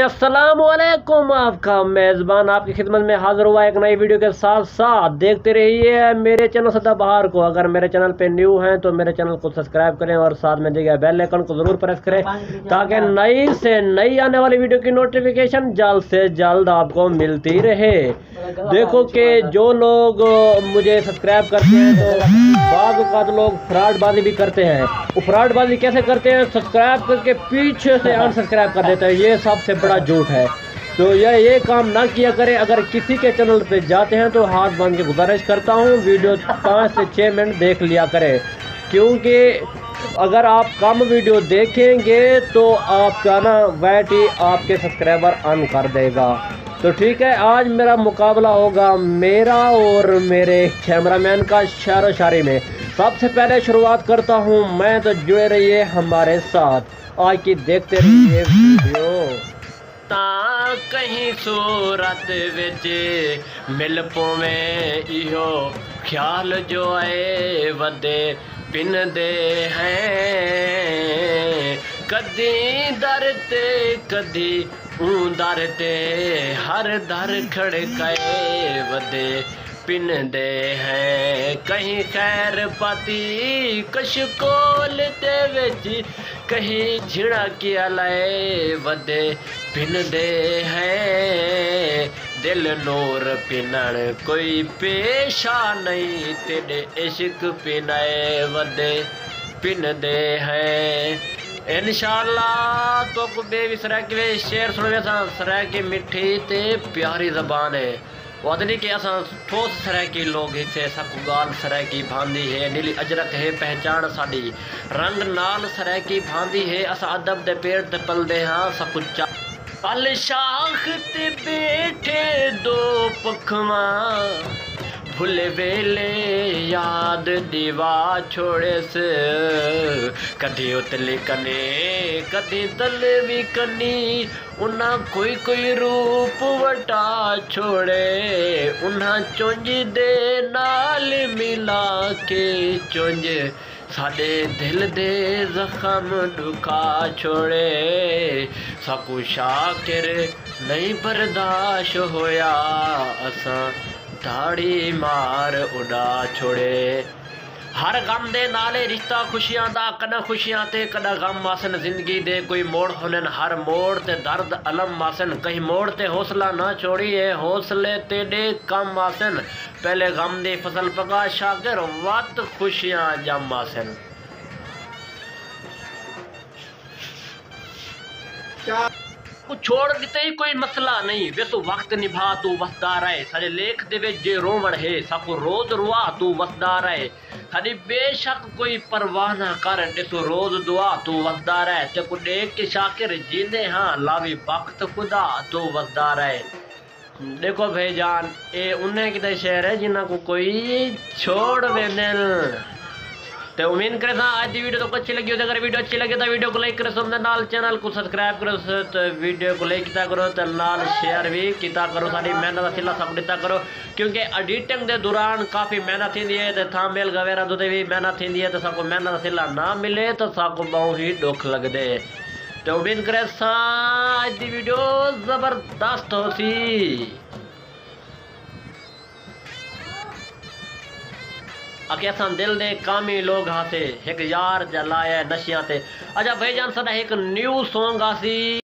अस्सलामुअलैकुम, आपका मेज़बान आपकी खिदमत में हाजिर हुआ एक नई वीडियो के साथ साथ। देखते रहिए मेरे चैनल सदाबहार को। अगर मेरे चैनल पे न्यू हैं तो मेरे चैनल को सब्सक्राइब करें और साथ में दिए गए बेल आइकन को ज़रूर प्रेस करें ताकि नई से नई आने वाली वीडियो की नोटिफिकेशन जल्द से जल्द आपको मिलती रहे। देखो कि जो लोग मुझे सब्सक्राइब करते हैं तो बाद औक़ात लोग फ्रॉडबाजी भी करते हैं। वो फ्रॉडबाजी कैसे करते हैं? सब्सक्राइब करके पीछे से अनसब्सक्राइब कर देते हैं। ये सबसे बड़ा झूठ है। तो ये काम ना किया करें। अगर किसी के चैनल पे जाते हैं तो हाथ बांध के गुजारिश करता हूँ वीडियो 5 से 6 मिनट देख लिया करें, क्योंकि अगर आप कम वीडियो देखेंगे तो आपका ना वैटी आपके सब्सक्राइबर अन कर देगा। तो ठीक है, आज मेरा मुकाबला होगा मेरा और मेरे कैमरामैन का शायरो शायरी में। सबसे पहले शुरुआत करता हूँ मैं, तो जुड़े रहिए हमारे साथ। आज की देखते रहिए वीडियो। ता कहीं सूरत विच मिल पोवें इहो ख्याल जो आए वदे पिन दे हैं। कदी दर ते कदी दर ते हर दर खड़काए वदे पिन दे हैं। कहीं खैर पाती कशकोल दे विच कहीं झिड़ा किया लाए वदे पिन दे हैं। दिल नूर पिनण कोई पेशा नहीं तेरे इश्क पिनाए वदे पिन दे हैं। इंशाअल्लाह तो बेविसरा के शेर सुने सरा की मिठी ते प्यारी ज़बान है। वदनी के असा ठोस सराय की लोग इसे सकु गाल सराय की भांदी है। नीली अजरक है पहचान साड़ी रंग नाल सराय की भांदी है। असा अदब दे पेड़ ते पल दे हाँ सकुचा पल शाख ते बैठे दो पखवा भुले वेले याद दीवा छोड़े से। कदी उतली कने कदी तलवी कनी उन्हा कोई कोई रूप वटा छोड़े। उन्हा चुंझ दे नाल मिला के चुंझ साडे दिल दे जख्म दुखा छोड़े। सकू शाकिर नहीं बर्दाश्त होया असा दाड़ी मार उड़ा छोड़े। हर गम दे नाले रिश्ता खुशियां दा कदा खुशियां ते कदा गम मासन। जिंदगी दे कोई मोड़ होलन हर मोड़ ते दर्द अलम मासन। कहीं मोड़ ते हौसला ना छोड़िए हौसले तेरे कम मासन। पहले गम दी फसल पका शाकिर वत खुशियां जम मासन। को छोड़ दिते ही कोई मसला नहीं वैसो वक्त निभा तू वफदार है। सारे लेख दे जे रोवण है सबको रोज रुआ तू वफदार है। सारी बेशक कोई परवाह ना कर ॾिसो रोज दुआ तू वफदार है। ते को देख के शाकिर जींदे हाँ लावी वक्त खुदा तू वफदार है। देखो भाईजान ये उन्हें किते शेर है जिन्ना को कोई छोड़ वेंदल। तो उम्मीद करे आज की वीडियो तो अच्छी लगी हो। अगर वीडियो अच्छी लगे तो वीडियो को लाइक करो, समझे नाल चैनल को सब्सक्राइब करो, तो वीडियो को लाइक किया करो तो नाल शेयर भी किया करो। सारी मेहनत असिला सब दिता करो, क्योंकि एडिटिंग के दौरान काफ़ी मेहनत थी है। तो थंबनेल वगैरह तो भी मेहनत थी है। तो सबको मेहनत असिला ना मिले तो सबको बहुत ही दुख लगते। तो उम्मीद करे आज की वीडियो ज़बरदस्त हो सी। अके असां दिल दे कामी लोग हासे एक यार जलाया नशियां ते। अच्छा भाईजान साडा एक न्यू सॉन्ग आसी।